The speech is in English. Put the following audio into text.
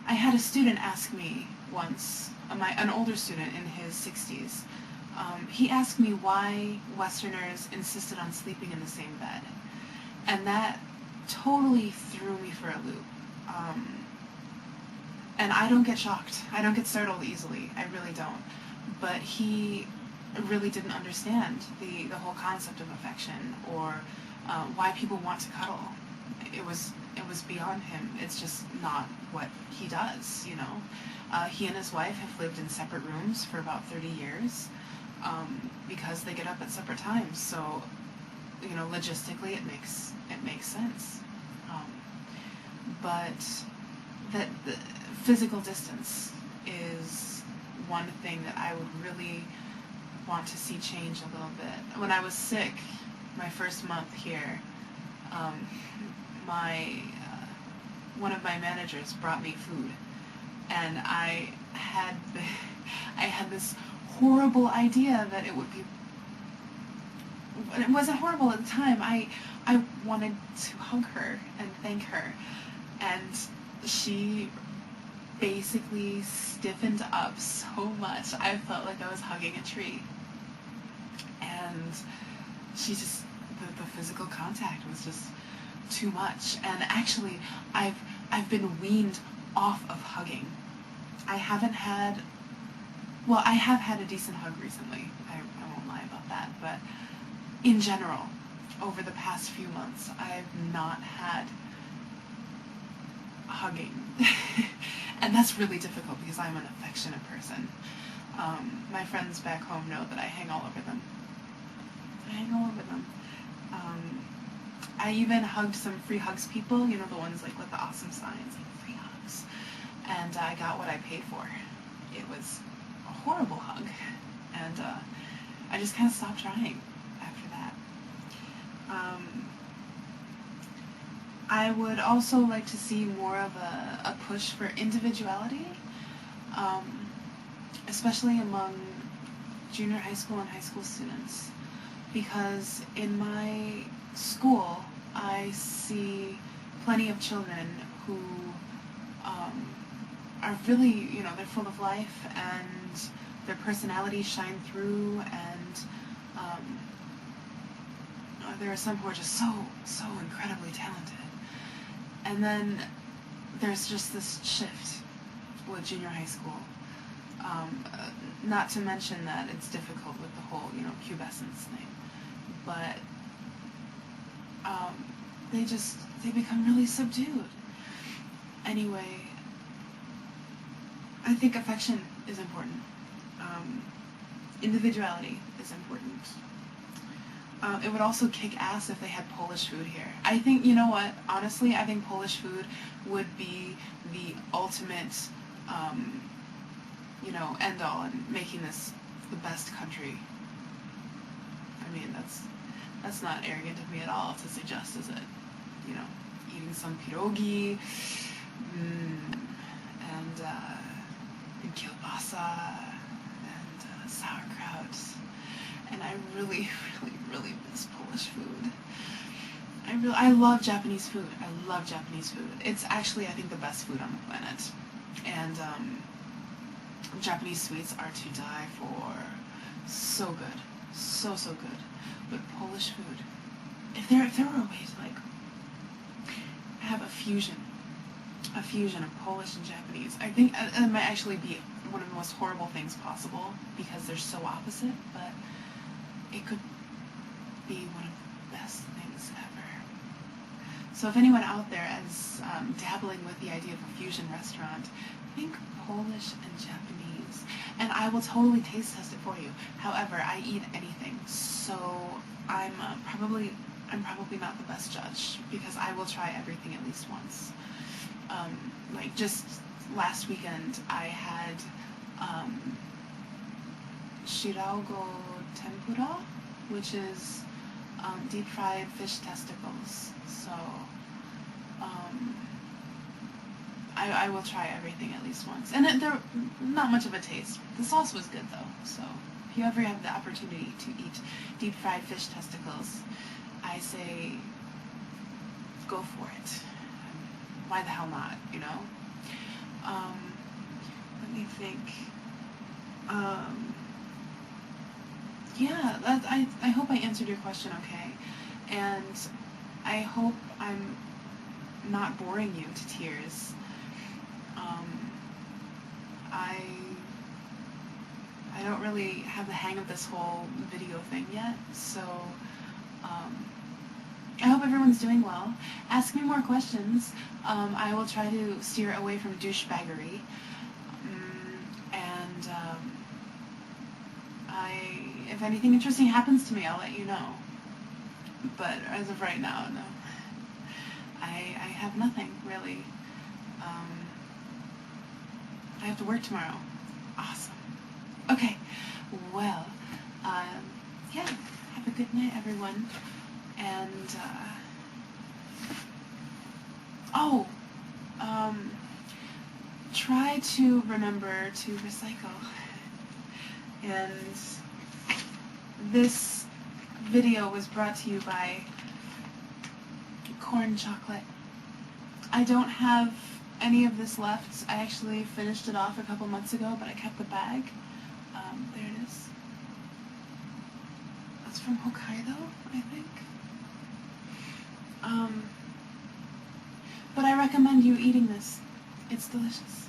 I had a student ask me once, an older student in his 60s, he asked me why Westerners insisted on sleeping in the same bed. And that totally threw me for a loop. And I don't get shocked. I don't get startled easily. I really don't. But he really didn't understand the whole concept of affection, or why people want to cuddle. It was beyond him. It's just not what he does, you know. He and his wife have lived in separate rooms for about 30 years because they get up at separate times. So, you know, logistically it makes sense. But that the physical distance is one thing that I would really want to see change a little bit. When I was sick, my first month here, one of my managers brought me food, and I had this horrible idea that it would be. It wasn't horrible at the time. I wanted to hug her and thank her, and she basically stiffened up so much. I felt like I was hugging a tree, and she just the physical contact was just too much. And actually, I've been weaned off of hugging. I have had a decent hug recently. I won't lie about that. But in general, over the past few months, I've not had hugging. And that's really difficult because I'm an affectionate person. My friends back home know that I hang all over them. I even hugged some free hugs people, you know, the ones like with the awesome signs, like free hugs. And I got what I paid for. It was a horrible hug. And I just kind of stopped trying after that. I would also like to see more of a push for individuality, especially among junior high school and high school students. Because in my school, I see plenty of children who are really, you know, they're full of life and their personalities shine through, and there are some who are just so incredibly talented. And then there's just this shift with junior high school. Not to mention that it's difficult with the whole, you know, pubescence thing. But they become really subdued. Anyway, I think affection is important. Individuality is important. It would also kick ass if they had Polish food here. I think, you know what, honestly, I think Polish food would be the ultimate, you know, end all in making this the best country. I mean, that's not arrogant of me at all to suggest, is it? You know, eating some pierogi, and kielbasa, and sauerkraut. And I really, really, really miss Polish food. I love Japanese food. I love Japanese food. It's actually, I think, the best food on the planet. And Japanese sweets are to die for. So good. So good. But Polish food, if there were a way to like have a fusion of Polish and Japanese, I think it might actually be one of the most horrible things possible because they're so opposite, but it could be one of the best things ever. So if anyone out there is dabbling with the idea of a fusion restaurant, think Polish and Japanese, and I will totally taste test it for you. However, I eat anything, so I'm probably not the best judge because I will try everything at least once. Like just last weekend, I had shiraogo tempura, which is deep fried fish testicles. So I will try everything at least once. And they're not much of a taste. The sauce was good though, so if you ever have the opportunity to eat deep fried fish testicles, I say go for it. Why the hell not, you know? think, yeah, I hope I answered your question okay, and I hope I'm not boring you to tears. I don't really have the hang of this whole video thing yet, so I hope everyone's doing well. Ask me more questions. I will try to steer away from douchebaggery. And if anything interesting happens to me, I'll let you know. But as of right now, no. I have nothing, really. I have to work tomorrow. Awesome. Okay, well, yeah, have a good night, everyone. And, try to remember to recycle. And this video was brought to you by Corn Chocolate. I don't have any of this left. I actually finished it off a couple months ago, but I kept the bag. There it is. That's from Hokkaido, I think. But I recommend you eating this. It's delicious.